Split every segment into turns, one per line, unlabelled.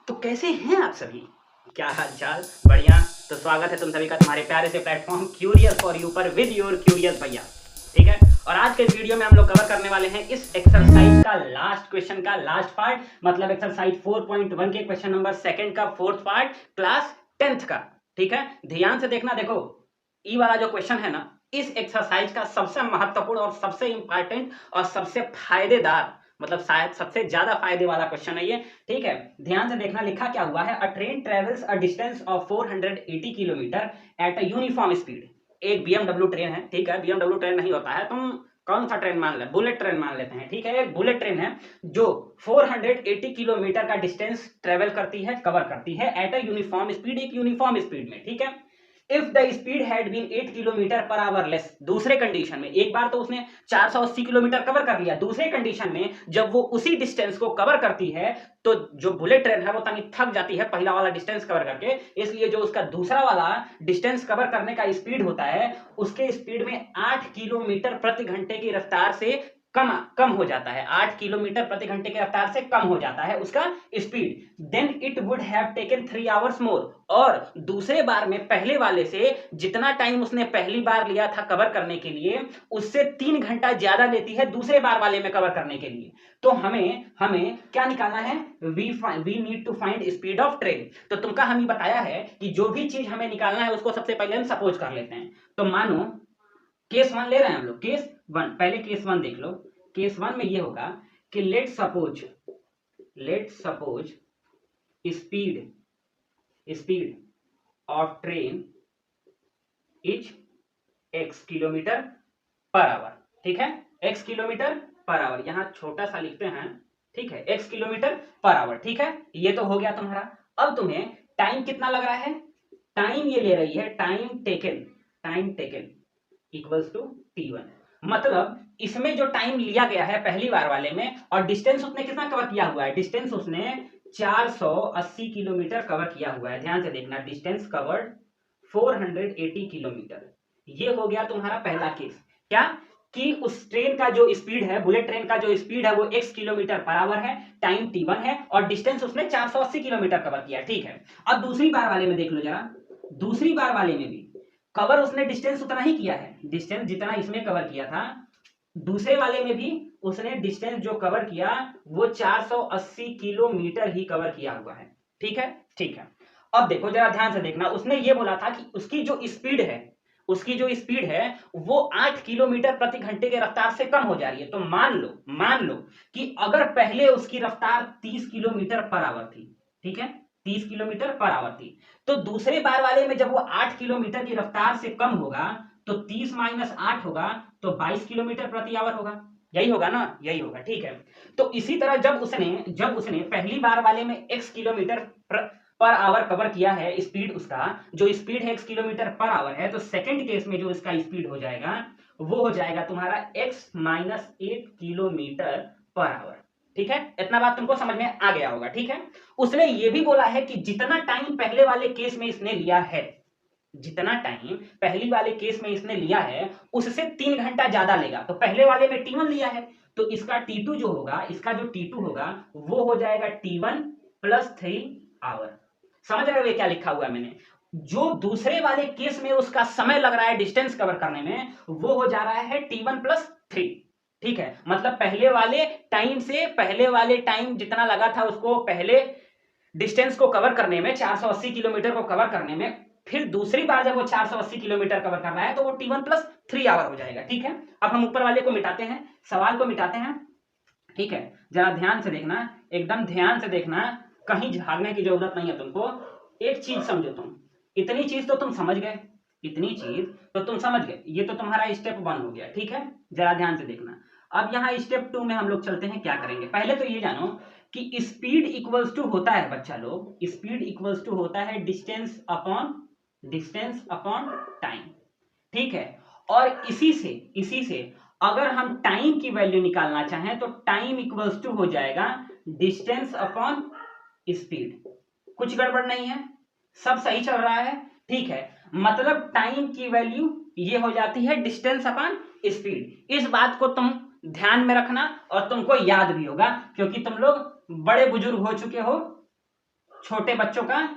तो कैसे हैं आप सभी? क्या हाल-चाल? बढ़िया? तो स्वागत है तुम सभी का तुम्हारे प्यारे से प्लेटफ़ॉर्म क्यूरियस फॉर यू पर विद योर क्यूरियस भैया, ठीक है? और आज के इस वीडियो में हम लोग कवर करने वाले हैं इस एक्सरसाइज़ का लास्ट क्वेश्चन का लास्ट पार्ट, मतलब एक्सरसाइज़ 4.1 के क्वेश्चन नंबर 2 का 4th पार्ट क्लास 10th का, ठीक है? ध्यान से देखना, देखो, ई वाला जो क्वेश्चन है ना, इस एक्सरसाइज़ का सबसे महत्वपूर्ण और सबसे इम्पोर्टेंट और सबसे फ़ायदेदार, मतलब शायद सबसे ज़्यादा फ़ायदे वाला क्वेश्चन है ये, ठीक है? ध्यान से देखना, लिखा क्या हुआ है, अ train travels a distance of 480 kilometre eight a uniform speed. एक बीएमडब्ल्यू ट्रेन है, ठीक है? बीएमडब्ल्यू ट्रेन नहीं होता है, तुम कौन सा ट्रेन मान ले, बुलेट ट्रेन मान लेते हैं, ठीक है? एक बुलेट ट्रेन है जो 480 किलोमीटर का डिस्टेंस ट्रेवल करती है, कवर करती है एट अ यूनिफॉर्म स्पीड, एक यूनिफॉर्म स्पीड में, ठीक है? If the speed had been 8 kilometre per hour less, दूसरे कंडीशन में, एक बार तो उसने 480 किलोमीटर कवर कर लिया, दूसरे कंडीशन में जब वो उसी डिस्टेंस को कवर करती है तो जो बुलेट ट्रेन है वो तनी थक जाती है पहला वाला डिस्टेंस कवर करके, इसलिए जो उसका दूसरा वाला डिस्टेंस कवर करने का स्पीड होता है उसके स्पीड में 8 किलोमीटर प्रति घंटे की रफ्तार से कम कम हो जाता है, 8 किलोमीटर प्रति घंटे की रफ्तार से कम हो जाता है उसका speed. Then it would have taken 3 hours more, और दूसरे बार में पहले वाले से जितना टाइम उसने पहली बार लिया था कवर करने के लिए उससे 3 घंटा ज्यादा लेती है दूसरे बार वाले में कवर करने के लिए। तो हमें हमें क्या निकालना है, we need to find speed of train. तो तुमका हम ही बताया है कि जो भी चीज हमें निकालना है उसको सबसे पहले हम सपोज कर लेते हैं। तो मानो केस वन ले रहे हैं हम लोग, केस वन, पहले केस वन देख लो। केस वन में ये होगा कि let suppose speed of train is x kilometre per our, ठीक है? x किलोमीटर पर आवर, यहां छोटा सा लिखते हैं, ठीक है? x किलोमीटर पर आवर, ठीक है? ये तो हो गया तुम्हारा। अब तुम्हें टाइम कितना लग रहा है, टाइम ये ले रही है, time taken equals to t1, मतलब इसमें जो टाइम लिया गया है पहली बार वाले में और डिस्टेंस उसने कितना कवर किया हुआ है, डिस्टेंस उसने 480 किलोमीटर कवर किया हुआ है। ध्यान से देखना, डिस्टेंस कवर्ड 480 किलोमीटर। ये हो गया तुम्हारा पहला केस, क्या कि उस ट्रेन का जो स्पीड है, बुलेट ट्रेन का जो स्पीड है वो x किलोमीटर पर आवर है, टाइम t1 है और डिस्टेंस उसने 480 किलोमीटर कवर किया, ठीक है? अब दूसरी बार वाले में देख लो जरा, दूसरी बार वाले में भी कवर उसने डिस्टेंस उतना ही किया है, डिस्टेंस जितना इसमें कवर किया था दूसरे वाले में भी उसने डिस्टेंस जो कवर किया वो 480 किलोमीटर ही कवर किया हुआ है, ठीक है? ठीक है। अब देखो जरा ध्यान से देखना, उसने ये बोला था कि उसकी जो स्पीड है वो 8 किलोमीटर प्रति घंटे के रफ्तार से कम हो जा रही है। तो मान लो कि अगर पहले उसकी रफ्तार 30 किलोमीटर पर आवर थी, ठीक है? 30 किलोमीटर पर आवर थी, तो दूसरे बार वाले में जब वो 8 किलोमीटर की रफ्तार से कम होगा तो 30 माइनस 8 होगा तो 22 किलोमीटर प्रति आवर होगा, यही होगा ना, यही होगा, ठीक है? तो इसी तरह जब उसने पहली बार वाले में x kilometre per our cover किया है, स्पीड उसका जो स्पीड है x किलोमीटर पर आवर है, तो सेकंड केस में जो इसका स्पीड हो जाएगा वो हो जाएगा तुम्हारा x minus 8 kilometre per our, ठीक है? इतना बात तुमको समझ में आ गया होगा, ठीक है? उसने ये भी बोला है कि जितना टाइम पहले वाले केस में इसने लिया है, जितना टाइम पहली वाले केस में इसने लिया है उससे 3 घंटा ज्यादा लेगा। तो पहले वाले में t1 लिया है तो इसका t2 जो होगा, इसका जो t2 होगा वो हो जाएगा t1 प्लस 3 आवर। समझ रहे हो ये क्या लिखा हुआ है मैंने? जो दूसरे वाले केस में उसका समय लग रहा है डिस्टेंस कवर करने में वो हो जा रहा है t1 प्लस 3, ठीक है? मतलब पहले वाले टाइम जितना लगा था उसको पहले डिस्टेंस को कवर करने में, 480 किलोमीटर को कवर करने में, फिर दूसरी बार जब वो 480 किलोमीटर कवर कर रहा है तो वो t1 प्लस 3 आवर हो जाएगा, ठीक है? अब हम ऊपर वाले को मिटाते हैं, सवाल को मिटाते हैं, ठीक है? जरा ध्यान से देखना, एकदम ध्यान से देखना, कहीं भागने की जरूरत नहीं है तुमको। एक चीज समझो तुम, इतनी चीज तो तुम समझ गए, ये तो तुम्हारा स्टेप 1 हो गया, ठीक है? जरा ध्यान से देखना। अब यहाँ स्टेप 2 में हम लोग चलते हैं, क्या करेंगे? पहले तो ये जानो कि स्पीड इक्वल्स टू होता है बच्चा लोग, स्पीड इक्वल्स टू होता है डिस्टेंस अपॉन टाइम, ठीक है? और इसी से अगर हम टाइम की वैल्यू निकालना चाहें तो टाइम इक्वल्स टू हो जाएगा डिस्टेंस अपॉन स्पीड। कुछ गड़बड़ नहीं है, सब सही चल रहा है, ठीक है? मतलब टाइम की वैल्यू ये हो जाती है डिस्टेंस अपॉन स्पीड। इस बात को तुम ध्यान में रखना और तुमको याद भी होगा क्योंकि तुम लोग बड़े बुजुर्ग हो चुके हो, छोटे बच्चों का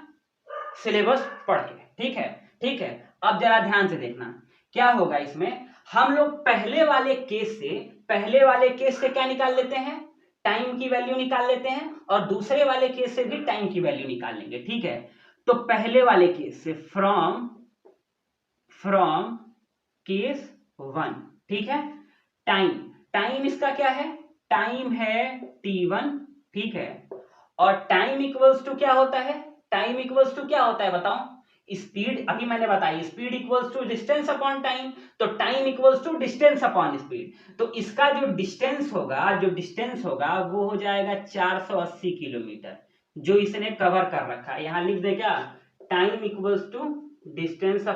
सिलेबस पढ़ के, ठीक है, ठीक है। अब जरा ध्यान से देखना क्या होगा इसमें। हम लोग पहले वाले केस से क्या निकाल लेते हैं, टाइम की वैल्यू निकाल लेते हैं, और दूसरे वाले केस से भी टाइम की वैल्यू निकाल लेंगे, ठीक है। तो पहले वाले केस से फ्रॉम केस 1, ठीक है। टाइम इसका क्या है, टाइम है t1, ठीक है। और टाइम इक्वल्स टू क्या होता है, टाइम इक्वल्स टू क्या होता है बताओ, स्पीड। अभी मैंने बताया speed equals to distance upon time, तो time equals to distance upon speed. तो इसका जो डिस्टेंस होगा वो हो जाएगा 480 किलोमीटर, जो इसने कवर कर रखा है। यहां लिख दे क्या, time equals to distance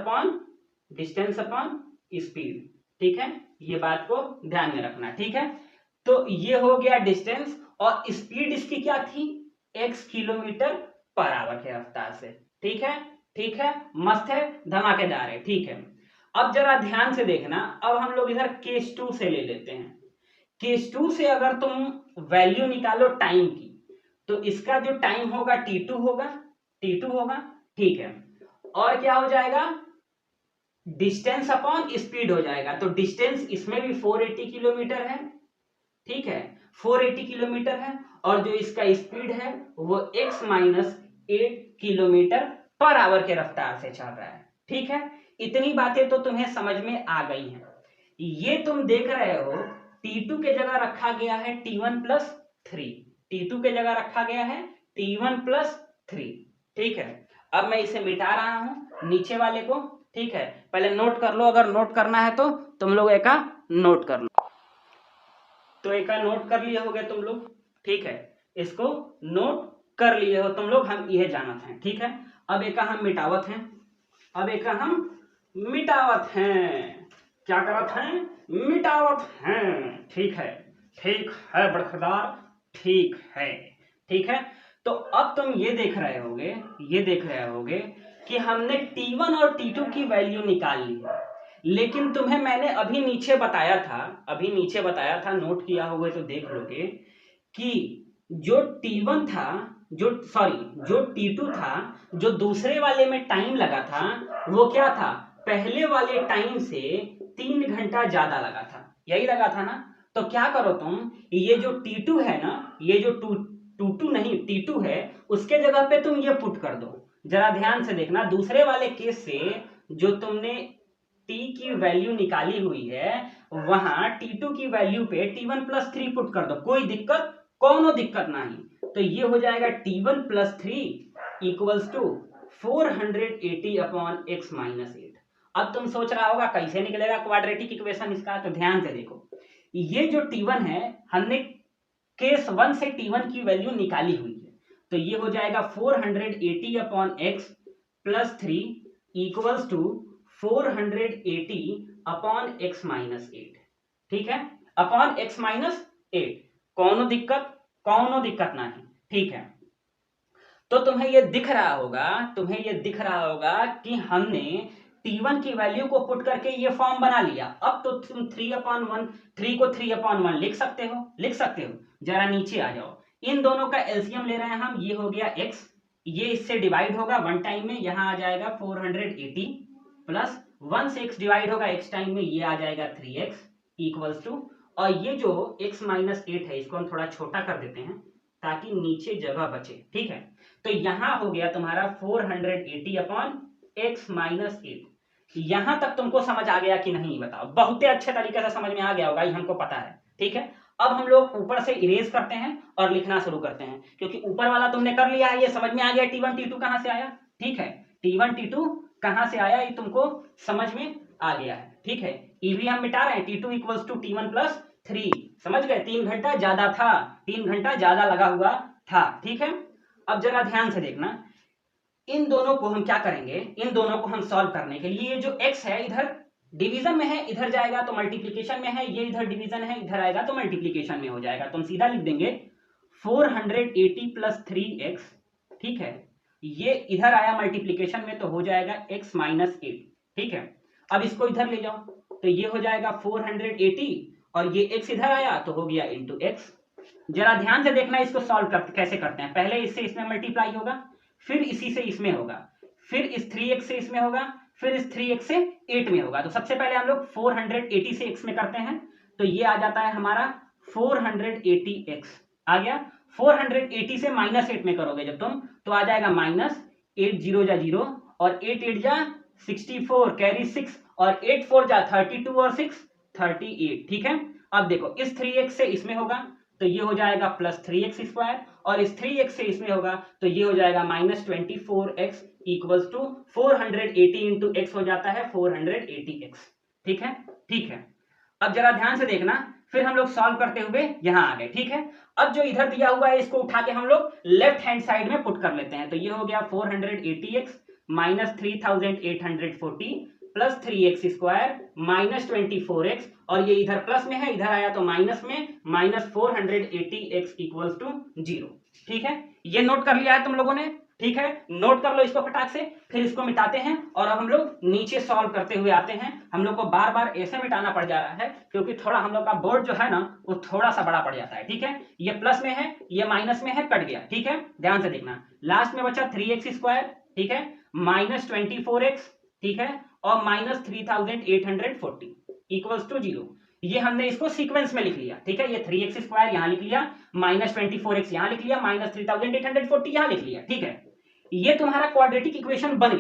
upon speed, ठीक है। ये बात को ध्यान में रखना, ठीक है। तो ये हो गया डिस्टेंस, और स्पीड इसकी क्या थी, x किलोमीटर पर आवर के रफ्तार से, ठीक है, ठीक है, मस्त है, धमाकेदार है, ठीक है। अब जरा ध्यान से देखना, अब हम लोग इधर केस 2 से ले लेते हैं। केस 2 से अगर तुम वैल्यू निकालो टाइम की, तो इसका जो टाइम होगा t2 होगा, ठीक है। और क्या हो जाएगा, डिस्टेंस अपॉन स्पीड हो जाएगा। तो डिस्टेंस इसमें भी 480 किलोमीटर है, ठीक है, 480 किलोमीटर है, और जो इसका स्पीड है वो x minus 8 kilometre per our के रफ्तार से चल रहा है, ठीक है। इतनी बातें तो तुम्हें समझ में आ गई हैं। ये तुम देख रहे हो t2 के जगह रखा गया है t1 प्लस 3, t2 के जगह रखा गया है t1 प्लस 3, ठीक है। अब मैं इसे मिटा रहा हूं नीचे वाले को, ठीक है। पहले नोट कर लो, अगर नोट करना है तो तुम लोग एका नोट कर लो। तो एका नोट कर लिए होगे तुम लोग, ठीक है, इसको नोट कर लिए हो तुम लोग, हम यह जानत हैं, ठीक है। अब एका हम मिटावत हैं, क्या करत हैं, मिटावत हैं, ठीक है बड़खदार, ठीक है। तो अब तुम ये देख रहे होगे कि हमने t1 और t2 की वैल्यू निकाल ली है। लेकिन तुम्हें मैंने अभी नीचे बताया था, नोट किया होगा तो देख लोगे कि जो t1 था, जो t2 था, जो दूसरे वाले में टाइम लगा था, वो क्या था, पहले वाले टाइम से 3 घंटा ज्यादा लगा था, यही लगा था ना। तो क्या करो तुम, ये जो t2 है ना, ये जो t2 है, उसके जगह पे तुम ये पुट कर दो। जरा ध्यान से देखना, दूसरे वाले केस से जो तुमने t की वैल्यू निकाली हुई है, वहां t2 की वैल्यू पे t1 प्लस 3 पुट कर दो, कोई दिक्कत, कोनो दिक्कत नहीं। तो ये हो जाएगा t1 plus 3 equals to 480 upon x minus 8। अब तुम सोच रहा होगा कैसे निकलेगा क्वाड्रेटिक इक्वेशन इसका, तो ध्यान से देखो, ये जो t1 है, हमने केस 1 से t1 की वैल्यू निकाली हुई है, तो ये हो जाएगा 480 upon x plus 3 equals to 480 upon x minus 8, ठीक है, अपॉन x माइनस 8। कोनो दिक्कत नहीं, ठीक है। तो तुम्हें यह दिख रहा होगा कि हमने t1 की वैल्यू को पुट करके ये फॉर्म बना लिया। अब तो तुम 3 को 3/1 लिख सकते हो। जरा नीचे आ जाओ, इन दोनों का एलसीएम ले रहे हैं हम, ये हो गया x, ये इससे डिवाइड होगा 1 टाइम में, यहां आ जाएगा 480 प्लस 1 से x डिवाइड होगा x टाइम में, ये आ जाएगा 3x इक्वल्स टू, और ये जो x माइनस 8 है, इसको हम थोड़ा छोटा कर देते हैं ताकि नीचे जगह बचे, ठीक है। तो यहां हो गया तुम्हारा 480 अपॉन x माइनस 8। यहां तक तुमको समझ आ गया कि नहीं बताओ, बहुत अच्छे तरीके से समझ में आ गया होगा, ये हमको पता है, ठीक है। अब हम लोग ऊपर से इरेज करते हैं और लिखना शुरू करते हैं, क्योंकि ऊपर वाला तुमने कर लिया है, ये समझ में आ गया t1 t2 कहां से आया, ठीक है, t1 t2 कहां से आया, ये तुमको समझ में आ गया है, ठीक है। ये भी हम मिटा रहे हैं, t2 equals to t1 plus 3, समझ गए, 3 घंटा ज्यादा लगा हुआ था, ठीक है। अब जरा ध्यान से देखना, इन दोनों को हम क्या करेंगे, इन दोनों को हम सॉल्व करने के लिए, ये जो x है इधर डिवीजन में है, इधर जाएगा तो मल्टीप्लीकेशन में है, ये इधर डिवीजन है, इधर आएगा तो मल्टीप्लीकेशन में हो जाएगा। तो हम सीधा लिख देंगे 480 प्लस 3x, ठीक है, ये इधर आया मल्टीप्लीकेशन में तो हो जाएगा x माइनस 8, ठीक है। अब इसको इधर ले जाओ तो ये हो जाएगा 480, और ये x इधर आया तो हो गया इंटू x। जरा ध्यान से देखना, इसको सॉल्व कैसे करते हैं, पहले इससे इसमें मल्टीप्लाई होगा, फिर इसी से इसमें होगा, फिर इस 3x से इसमें होगा, फिर इस 3x से 8 में होगा। तो सबसे पहले हम लोग 480 से x में करते हैं, तो ये आ जाता है हमारा 480x आ गया। 480 से -8 में करोगे जब तुम, तो आ जाएगा -8 0 जा 0 और 8 8 जा 64 कैरी 6 और 8 4 जा 32 और 6 38। ठीक है, अब देखो इस 3x से इसमें होगा तो ये हो जाएगा +3x² और इस 3x से इसमें होगा तो ये हो जाएगा -24x equals to 480 into x हो जाता है 480x। ठीक है, ठीक है। अब जरा ध्यान से देखना, फिर हम लोग सॉल्व करते हुए यहां आ गए। ठीक है, अब जो इधर दिया हुआ है इसको उठा के हम लोग लेफ्ट हैंड साइड में पुट कर लेते हैं। तो ये हो गया 480x minus 3840 plus 3x² -24x और ये इधर प्लस में है, इधर आया तो माइनस में, -480x इक्वल्स टू 0। ठीक है, ये नोट कर लिया है तुम लोगों ने। ठीक है, नोट कर लो इसको फटाक से, फिर इसको मिटाते हैं और अब हम लोग नीचे सॉल्व करते हुए आते हैं। हम लोग को बार बार ऐसे मिटाना पड़ जा रहा है क्योंकि थोड़ा हम लोग का बोर्ड जो है ना वो थोड़ा सा बड़ा पड़ जाता है। ठीक है, ये प्लस में है, ये माइनस में है, कट गया। ठीक है, ध्यान से देखना, लास्ट में बचा 3x²। ठीक है, -24x। ठीक है, और -3840 इक्वल्स टू 0। ये हमने इसको सीक्वेंस में लिख लिया। ठीक है, ये 3x² यहां लिख लिया, -24x यहां लिख लिया, -3840 यहां लिख लिया। ठीक है, ये तुम्हारा क्वाड्रेटिक इक्वेशन बन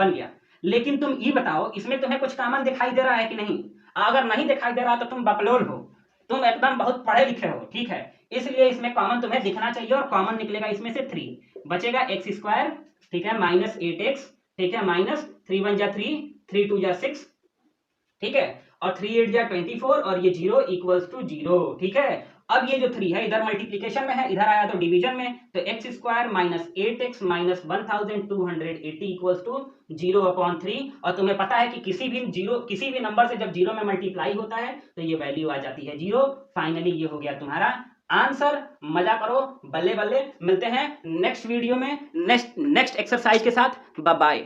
गया। लेकिन तुम ये बताओ इसमें तुम्हें कुछ कॉमन दिखाई दे रहा है कि नहीं? अगर नहीं दिखाई दे रहा तो तुम बकलोल हो, तुम एकदम बहुत पढ़े लिखे हो। ठीक है, इसलिए इसमें कॉमन तुम्हें दिखना चाहिए और कॉमन निकलेगा इसमें से 3 बचेगा x²। ठीक है, -8x। ठीक है, -3 1 जा 3, 3 2 जा 6। ठीक है, और 3 8 जा 24 और ये 0 इक्वल्स टू 0। ठीक है, अब ये जो 3 है इधर मल्टीप्लीकेशन में है, इधर आया तो डिवीजन में, तो x² -8x -1280 इक्वल्स टू 0/3। और तुम्हें पता है कि किसी भी नंबर से जब 0 में मल्टीप्लाई होता है तो ये वैल्यू आ जाती है 0। फाइनली ये हो गया तुम्हारा आंसर। मजा करो, बल्ले बल्ले। मिलते हैं नेक्स्ट वीडियो में नेक्स्ट एक्सरसाइज के साथ। Bye bye.